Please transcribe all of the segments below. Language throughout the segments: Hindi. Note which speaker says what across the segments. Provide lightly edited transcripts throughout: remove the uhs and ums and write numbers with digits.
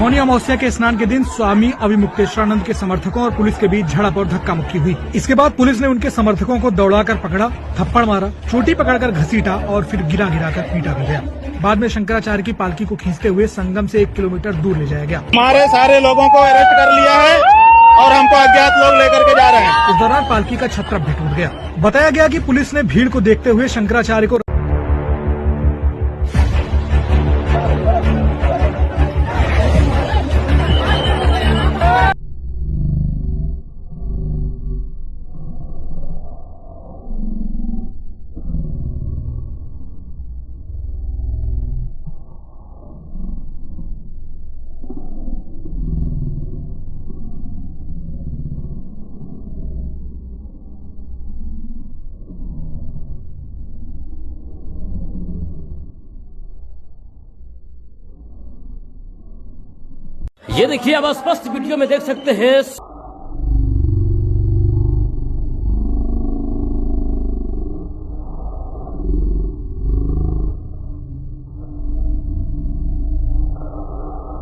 Speaker 1: मौनी अमावस्या के स्नान के दिन स्वामी अभिमुक्तेश्वरानंद के समर्थकों और पुलिस के बीच झड़प और धक्का मुक्की हुई। इसके बाद पुलिस ने उनके समर्थकों को दौड़ाकर पकड़ा, थप्पड़ मारा, चोटी पकड़कर घसीटा और फिर गिरा कर पीटा भी गया। बाद में शंकराचार्य की पालकी को खींचते हुए संगम से 1 किलोमीटर दूर ले जाया गया।
Speaker 2: हमारे सारे लोगों को अरेस्ट कर लिया है और हमको अज्ञात लोग लेकर के जा रहे हैं।
Speaker 1: इस दौरान पालकी का छत्र भी टूट गया। बताया गया कि पुलिस ने भीड़ को देखते हुए शंकराचार्य को
Speaker 3: ये देखिए, अब स्पष्ट वीडियो में देख सकते हैं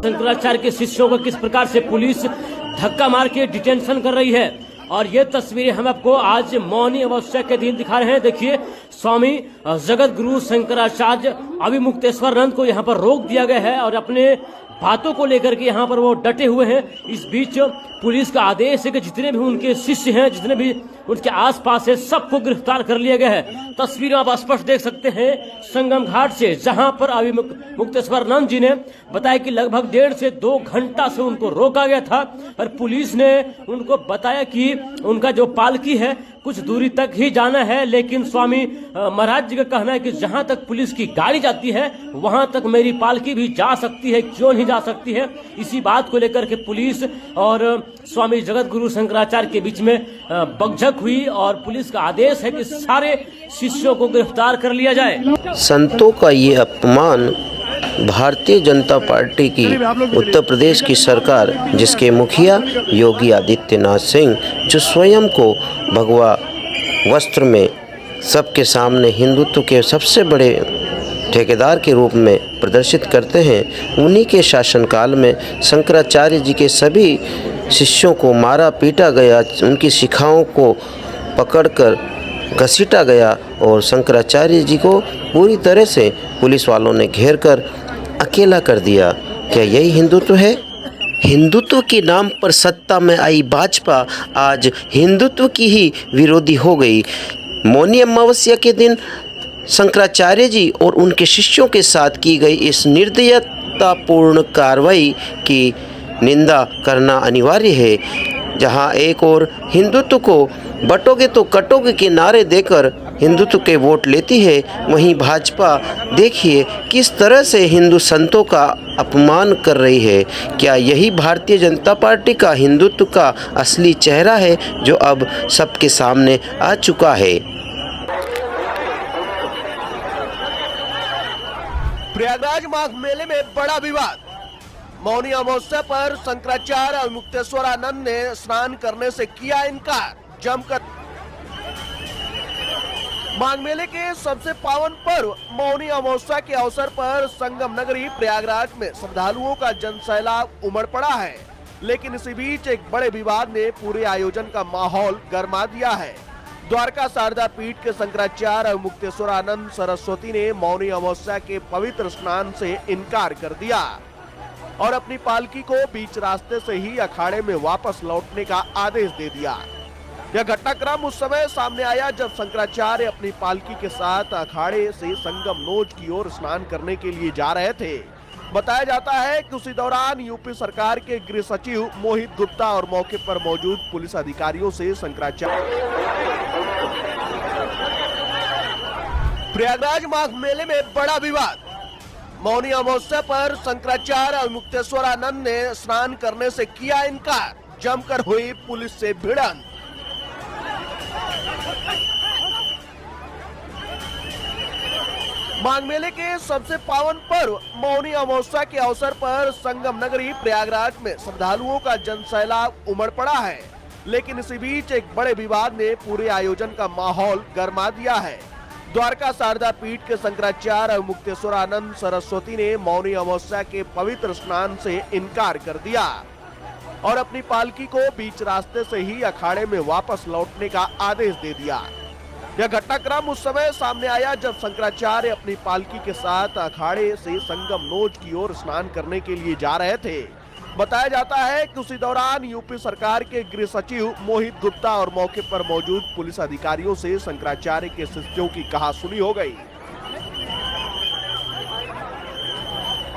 Speaker 3: शंकराचार्य के शिष्यों को किस प्रकार से पुलिस धक्का मार के डिटेंशन कर रही है। और ये तस्वीरें हम आपको आज मौनी अमावस्या के दिन दिखा रहे हैं। देखिए, स्वामी जगत गुरु शंकराचार्य अभिमुक्तेश्वरानंद को यहाँ पर रोक दिया गया है और अपने बातों को लेकर के यहाँ पर वो डटे हुए हैं। इस बीच पुलिस का आदेश है कि जितने भी उनके शिष्य हैं, जितने भी उनके आसपास है, सबको गिरफ्तार कर लिया गया है। तस्वीरें आप स्पष्ट देख सकते हैं संगम घाट से, जहां पर अभिमुक्तेश्वरानंद जी ने बताया कि लगभग 1.5 से 2 घंटा से उनको रोका गया था और पुलिस ने उनको बताया कि उनका जो पालकी है कुछ दूरी तक ही जाना है, लेकिन स्वामी महाराज जी का कहना है कि जहां तक पुलिस की गाड़ी जाती है वहां तक मेरी पालकी भी जा सकती है, क्यों नहीं जा सकती है। इसी बात को लेकर के पुलिस और स्वामी जगत गुरु शंकराचार्य के बीच में बकझक हुई और पुलिस का आदेश है कि सारे शिष्यों को गिरफ्तार कर लिया जाए।
Speaker 4: संतों का ये अपमान भारतीय जनता पार्टी की उत्तर प्रदेश की सरकार, जिसके मुखिया योगी आदित्यनाथ सिंह, जो स्वयं को भगवा वस्त्र में सबके सामने हिंदुत्व के सबसे बड़े ठेकेदार के रूप में प्रदर्शित करते हैं, उन्हीं के शासनकाल में शंकराचार्य जी के सभी शिष्यों को मारा पीटा गया, उनकी शिखाओं को पकड़कर घसीटा गया और शंकराचार्य जी को पूरी तरह से पुलिस वालों ने घेर कर अकेला कर दिया। क्या यही हिंदुत्व है? हिंदुत्व के नाम पर सत्ता में आई भाजपा आज हिंदुत्व की ही विरोधी हो गई। मौनी अमावस्या के दिन शंकराचार्य जी और उनके शिष्यों के साथ की गई इस निर्दयतापूर्ण कार्रवाई की निंदा करना अनिवार्य है। जहां एक और हिंदुत्व को बटोगे तो कटोगे के नारे देकर हिंदुत्व के वोट लेती है, वहीं भाजपा देखिए किस तरह से हिंदू संतों का अपमान कर रही है। क्या यही भारतीय जनता पार्टी का हिंदुत्व का असली चेहरा है जो अब सबके सामने आ चुका है?
Speaker 5: प्रयागराज माघ मेले में बड़ा विवाद। मौनी अमावस्या पर शंकराचार्य अभिमुक्तेश्वरानंद ने स्नान करने से किया इनकार। जमकर माघ मेले के सबसे पावन पर्व मौनी अमावस्या के अवसर पर संगम नगरी प्रयागराज में श्रद्धालुओं का जनसैलाब उमड़ पड़ा है, लेकिन इसी बीच एक बड़े विवाद ने पूरे आयोजन का माहौल गरमा दिया है। द्वारका शारदा पीठ के शंकराचार्य अभिमुक्तेश्वरानंद सरस्वती ने मौनी अमावस्या के पवित्र स्नान से इनकार कर दिया और अपनी पालकी को बीच रास्ते से ही अखाड़े में वापस लौटने का आदेश दे दिया। यह घटनाक्रम उस समय सामने आया जब शंकराचार्य अपनी पालकी के साथ अखाड़े से संगम नोज की ओर स्नान करने के लिए जा रहे थे। बताया जाता है कि उसी दौरान यूपी सरकार के गृह सचिव मोहित गुप्ता और मौके पर मौजूद पुलिस अधिकारियों से शंकराचार्य प्रयागराज माघ मेले में बड़ा विवाद। मौनी अमावस्या पर शंकराचार्य अभिमुक्तेश्वरानंद ने स्नान करने से किया इनकार। जमकर हुई पुलिस से भिड़ंत। माघ मेले के सबसे पावन पर्व मौनी अमावस्या के अवसर पर संगम नगरी प्रयागराज में श्रद्धालुओं का जनसैलाब उमड़ पड़ा है, लेकिन इसी बीच एक बड़े विवाद ने पूरे आयोजन का माहौल गरमा दिया है। द्वारका शारदा पीठ के शंकराचार्य मुक्तेश्वरानंद सरस्वती ने मौनी अमावस्या के पवित्र स्नान से इनकार कर दिया और अपनी पालकी को बीच रास्ते से ही अखाड़े में वापस लौटने का आदेश दे दिया। यह घटनाक्रम उस समय सामने आया जब शंकराचार्य अपनी पालकी के साथ अखाड़े से संगम नोज की ओर स्नान करने के लिए जा रहे थे। बताया जाता है कि उसी दौरान यूपी सरकार के गृह सचिव मोहित गुप्ता और मौके पर मौजूद पुलिस अधिकारियों से शंकराचार्य के शिष्यों की कहासुनी हो गई,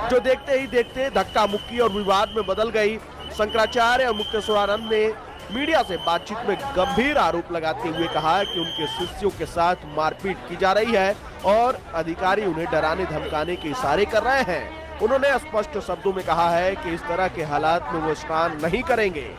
Speaker 5: जो देखते ही देखते धक्का मुक्की और विवाद में बदल गई। शंकराचार्य और मुक्तेश्वरानंद ने मीडिया से बातचीत में गंभीर आरोप लगाते हुए कहा कि उनके शिष्यों के साथ मारपीट की जा रही है और अधिकारी उन्हें डराने धमकाने के इशारे कर रहे हैं। उन्होंने स्पष्ट शब्दों में कहा है कि इस तरह के हालात में वो स्नान नहीं करेंगे।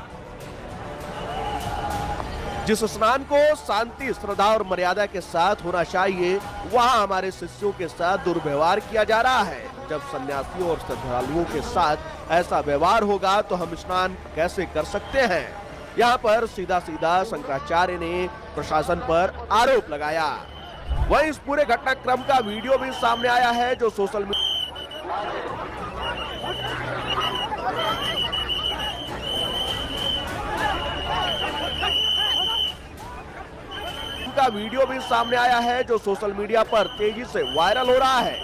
Speaker 5: जिस स्नान को शांति, श्रद्धा और मर्यादा के साथ होना चाहिए, वहां हमारे शिष्यों के साथ दुर्व्यवहार किया जा रहा है। जब सन्यासियों और श्रद्धालुओं के साथ ऐसा व्यवहार होगा तो हम स्नान कैसे कर सकते हैं। यहाँ पर सीधा सीधा शंकराचार्य ने प्रशासन पर आरोप लगाया। वहीं इस पूरे घटनाक्रम का वीडियो भी सामने आया है जो सोशल मीडिया पर तेजी से वायरल हो रहा है।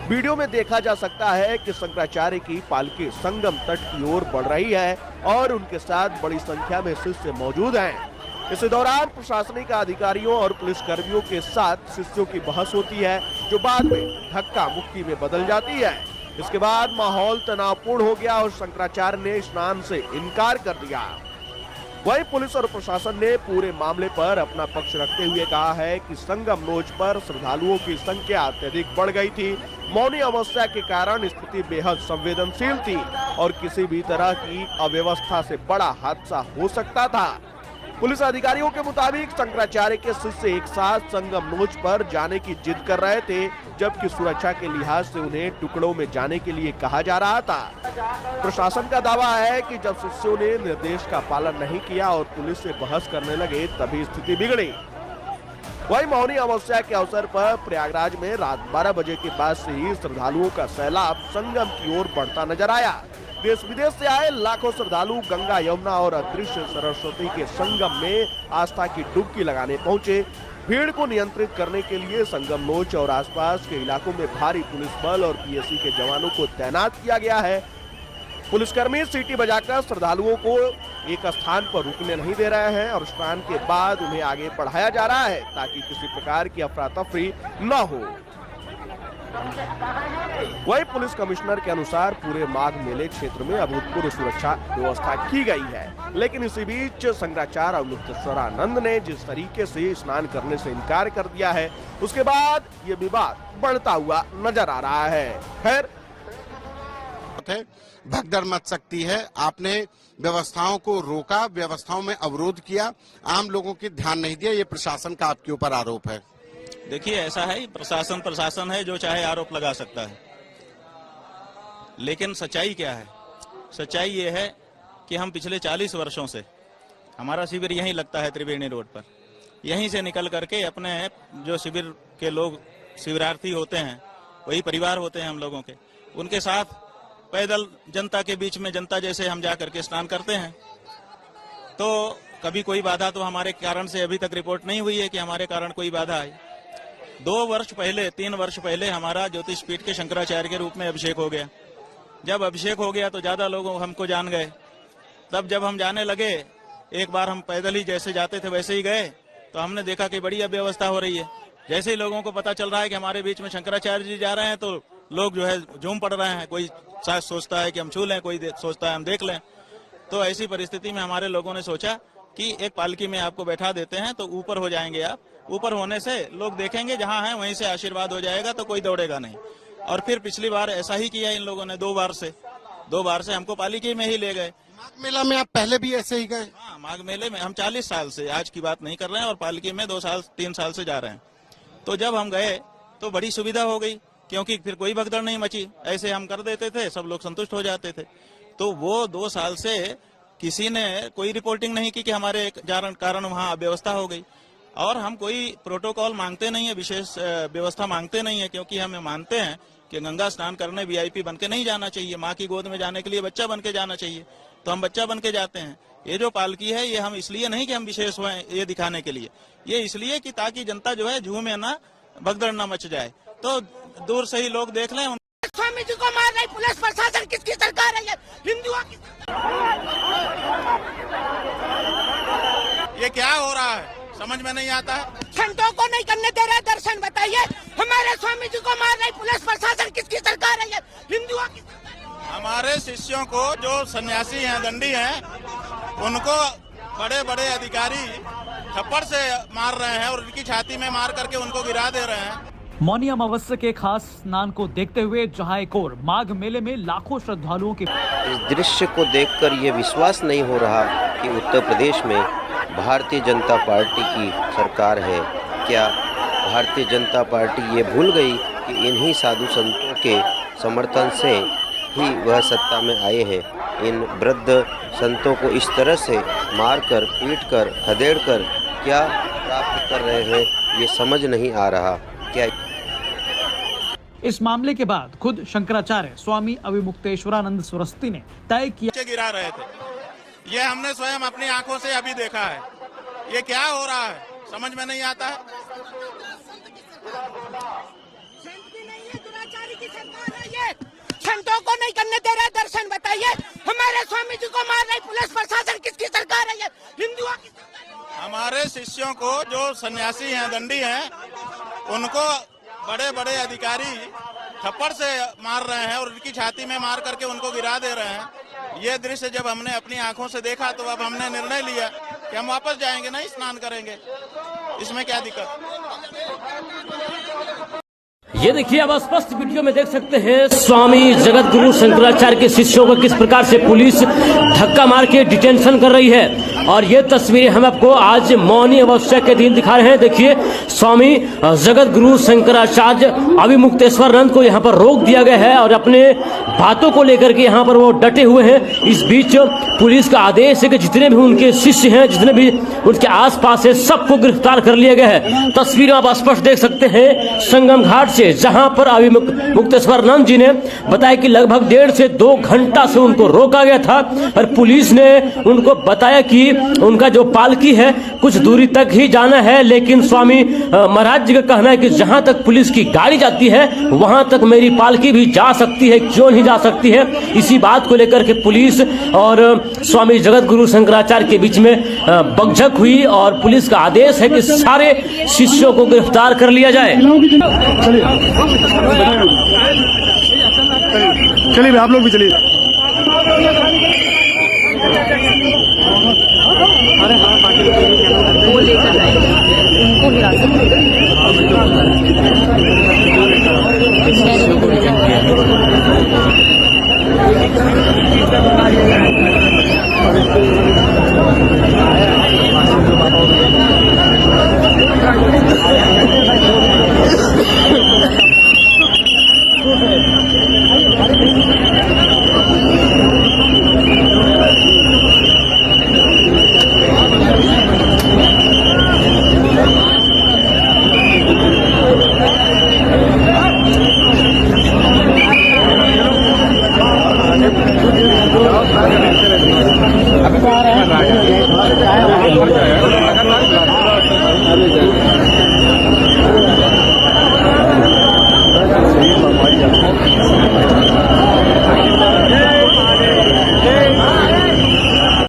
Speaker 5: वीडियो में देखा जा सकता है कि शंकराचार्य की पालकी संगम तट की ओर बढ़ रही है और उनके साथ बड़ी संख्या में शिष्य मौजूद हैं। इस दौरान प्रशासनिक अधिकारियों और पुलिस कर्मियों के साथ शिष्यों की बहस होती है, जो बाद में धक्का मुक्की में बदल जाती है। इसके बाद माहौल तनावपूर्ण हो गया और शंकराचार्य ने स्नान से इनकार कर दिया। वहीं पुलिस और प्रशासन ने पूरे मामले पर अपना पक्ष रखते हुए कहा है कि संगम नोज पर श्रद्धालुओं की संख्या अत्यधिक बढ़ गई थी। मौनी अमावस्या के कारण स्थिति बेहद संवेदनशील थी और किसी भी तरह की अव्यवस्था से बड़ा हादसा हो सकता था। पुलिस अधिकारियों के मुताबिक शंकराचार्य के शिष्य एक साथ संगम नोज पर जाने की जिद कर रहे थे, जबकि सुरक्षा के लिहाज से उन्हें टुकड़ों में जाने के लिए कहा जा रहा था। प्रशासन का दावा है कि जब शिष्यों ने निर्देश का पालन नहीं किया और पुलिस से बहस करने लगे तभी स्थिति बिगड़ी। वहीं मौनी अमावस्या के अवसर पर प्रयागराज में रात 12 बजे के बाद से ही श्रद्धालुओं का सैलाब संगम की ओर बढ़ता नजर आया। देश विदेश से आए लाखों श्रद्धालु गंगा, यमुना और अदृश्य सरस्वती के संगम में आस्था की डुबकी लगाने पहुंचे। भीड़ को नियंत्रित करने के लिए संगम नोच और आसपास के इलाकों में भारी पुलिस बल और पीएसी के जवानों को तैनात किया गया है। पुलिसकर्मी सीटी बजाकर श्रद्धालुओं को एक स्थान पर रुकने नहीं दे रहे हैं और स्नान के बाद उन्हें आगे बढ़ाया जा रहा है ताकि किसी प्रकार की अफरा तफरी न हो। वहीं पुलिस कमिश्नर के अनुसार पूरे माघ मेले क्षेत्र में अभूतपूर्व सुरक्षा व्यवस्था की गई है, लेकिन इसी बीच शंकराचार्य और मुक्तेश्वरानंद ने जिस तरीके से स्नान करने से इनकार कर दिया है, उसके बाद ये विवाद बढ़ता हुआ नजर आ रहा है। खैर,
Speaker 6: भगदड़ मच सकती है। आपने व्यवस्थाओं को रोका, व्यवस्थाओं में अवरोध किया, आम लोगों की ध्यान नहीं दिया, ये प्रशासन का आपके ऊपर आरोप है।
Speaker 7: देखिए, ऐसा है, प्रशासन है, जो चाहे आरोप लगा सकता है, लेकिन सच्चाई क्या है? सच्चाई ये है कि हम पिछले 40 वर्षों से, हमारा शिविर यहीं लगता है त्रिवेणी रोड पर, यहीं से निकल करके अपने जो शिविर के लोग शिविरार्थी होते हैं, वही परिवार होते हैं हम लोगों के, उनके साथ पैदल जनता के बीच में, जनता जैसे हम जा करके स्नान करते हैं। तो कभी कोई बाधा तो हमारे कारण से अभी तक रिपोर्ट नहीं हुई है कि हमारे कारण कोई बाधा आई। 2 वर्ष पहले, 3 वर्ष पहले हमारा ज्योतिष पीठ के शंकराचार्य के रूप में अभिषेक हो गया। जब अभिषेक हो गया तो ज्यादा लोग हमको जान गए। तब जब हम जाने लगे, एक बार हम पैदल ही जैसे जाते थे वैसे ही गए, तो हमने देखा कि बड़ी अव्यवस्था हो रही है। जैसे ही लोगों को पता चल रहा है कि हमारे बीच में शंकराचार्य जी जा रहे हैं, तो लोग जो है झूम पड़ रहे हैं। कोई सोचता है कि हम छू लें, कोई सोचता है हम देख लें। तो ऐसी परिस्थिति में हमारे लोगों ने सोचा कि एक पालकी में आपको बैठा देते हैं तो ऊपर हो जाएंगे आप। ऊपर होने से लोग देखेंगे जहां हैं वहीं से आशीर्वाद हो जाएगा, तो कोई दौड़ेगा नहीं। और फिर पिछली बार ऐसा ही किया इन लोगों ने, 2 बार से हमको पालकी में ही ले गए।
Speaker 6: माघ मेला में आप पहले भी ऐसे ही गए?
Speaker 7: हाँ, माघ मेले में हम 40 साल से, आज की बात नहीं कर रहे हैं, और पालकी में 2 साल 3 साल से जा रहे हैं। तो जब हम गए तो बड़ी सुविधा हो गई, क्योंकि फिर कोई भगदड़ नहीं मची। ऐसे हम कर देते थे, सब लोग संतुष्ट हो जाते थे। तो वो 2 साल से किसी ने कोई रिपोर्टिंग नहीं की कि हमारे कारण वहाँ अव्यवस्था हो गई। और हम कोई प्रोटोकॉल मांगते नहीं है, विशेष व्यवस्था मांगते नहीं है, क्योंकि हम मानते हैं कि गंगा स्नान करने वीआईपी बन के नहीं जाना चाहिए। माँ की गोद में जाने के लिए बच्चा बन के जाना चाहिए, तो हम बच्चा बन के जाते हैं। ये जो पालकी है, ये हम इसलिए नहीं कि हम विशेष हुए ये दिखाने के लिए, ये इसलिए कि ताकि जनता जो है झूमे ना, भगदड़ ना मच जाए। तो दूर से ही लोग देख लें।
Speaker 8: स्वामी जी को मार रही पुलिस प्रशासन किसकी सरकार है? ये हिंदुओं की।
Speaker 2: ये क्या हो रहा है, समझ में नहीं आता है।
Speaker 8: संतों को नहीं करने दे रहा दर्शन, बताइए। हमारे स्वामी जी को मार रही पुलिस प्रशासन किसकी सरकार है? ये हिंदुओं की।
Speaker 2: हमारे शिष्यों को जो सन्यासी हैं, दंडी हैं, उनको बड़े बड़े अधिकारी थप्पड़ से मार रहे हैं और उनकी छाती में मार करके उनको गिरा दे रहे हैं।
Speaker 9: मौनी अमावस्या के खास स्नान को देखते हुए जहां एक ओर माघ मेले में लाखों श्रद्धालुओं के
Speaker 4: इस दृश्य को देखकर ये विश्वास नहीं हो रहा कि उत्तर प्रदेश में भारतीय जनता पार्टी की सरकार है। क्या भारतीय जनता पार्टी ये भूल गई कि इन्हीं साधु संतों के समर्थन से ही वह सत्ता में आए हैं? इन वृद्ध संतों को इस तरह से मारकर, पीटकर, खदेड़कर क्या प्राप्त कर रहे हैं, ये समझ नहीं आ रहा। क्या
Speaker 9: इस मामले के बाद खुद शंकराचार्य स्वामी अविमुक्तेश्वरानंद सरस्वती ने तय किया
Speaker 2: गिरा रहे थे, ये हमने स्वयं अपनी आंखों से अभी देखा है। ये क्या हो रहा है, समझ में नहीं आता है।
Speaker 8: संतों को नहीं करने दे रहा दर्शन, बताइए। हमारे स्वामी जी को मार रही पुलिस प्रशासन किसकी सरकार है? ये हिंदुओं की।
Speaker 2: हमारे शिष्यों को जो सन्यासी हैं, दंडी हैं, उनको बड़े बड़े अधिकारी थप्पड़ से मार रहे हैं और उनकी छाती में मार करके उनको गिरा दे रहे हैं। ये दृश्य जब हमने अपनी आंखों से देखा तो अब हमने निर्णय लिया कि हम वापस जाएंगे, नहीं स्नान करेंगे। इसमें क्या दिक्कत।
Speaker 3: ये देखिए, अब स्पष्ट वीडियो में देख सकते हैं स्वामी जगत गुरु शंकराचार्य के शिष्यों को किस प्रकार से पुलिस धक्का मार के डिटेंशन कर रही है। और ये तस्वीरें हम आपको आज मौनी अमावस्या के दिन दिखा रहे हैं। देखिए, स्वामी जगत गुरु शंकराचार्य अविमुक्तेश्वरानंद को यहाँ पर रोक दिया गया है और अपने बातों को लेकर के यहाँ पर वो डटे हुए हैं। इस बीच पुलिस का आदेश है कि जितने भी उनके शिष्य हैं, जितने भी उनके आसपास है, सबको गिरफ्तार कर लिया गया है। तस्वीरें आप स्पष्ट देख सकते हैं संगम घाट से, जहां पर अविमुक्तेश्वरानंद जी ने बताया कि लगभग 1.5 से 2 घंटा से उनको रोका गया था और पुलिस ने उनको बताया कि उनका जो पालकी है कुछ दूरी तक ही जाना है, लेकिन स्वामी महाराज जी का कहना है कि जहां तक पुलिस की गाड़ी जाती है वहां तक मेरी पालकी भी जा सकती है, क्यों नहीं जा सकती है। इसी बात को लेकर के पुलिस और स्वामी जगत गुरु शंकराचार्य के बीच में बकझक हुई और पुलिस का आदेश है कि सारे शिष्यों को गिरफ्तार कर लिया जाए।
Speaker 1: चलिए आप लोग भी चलिए।
Speaker 10: वो लेकर आएंगे उनको
Speaker 2: अभी तो आ रहे हैं।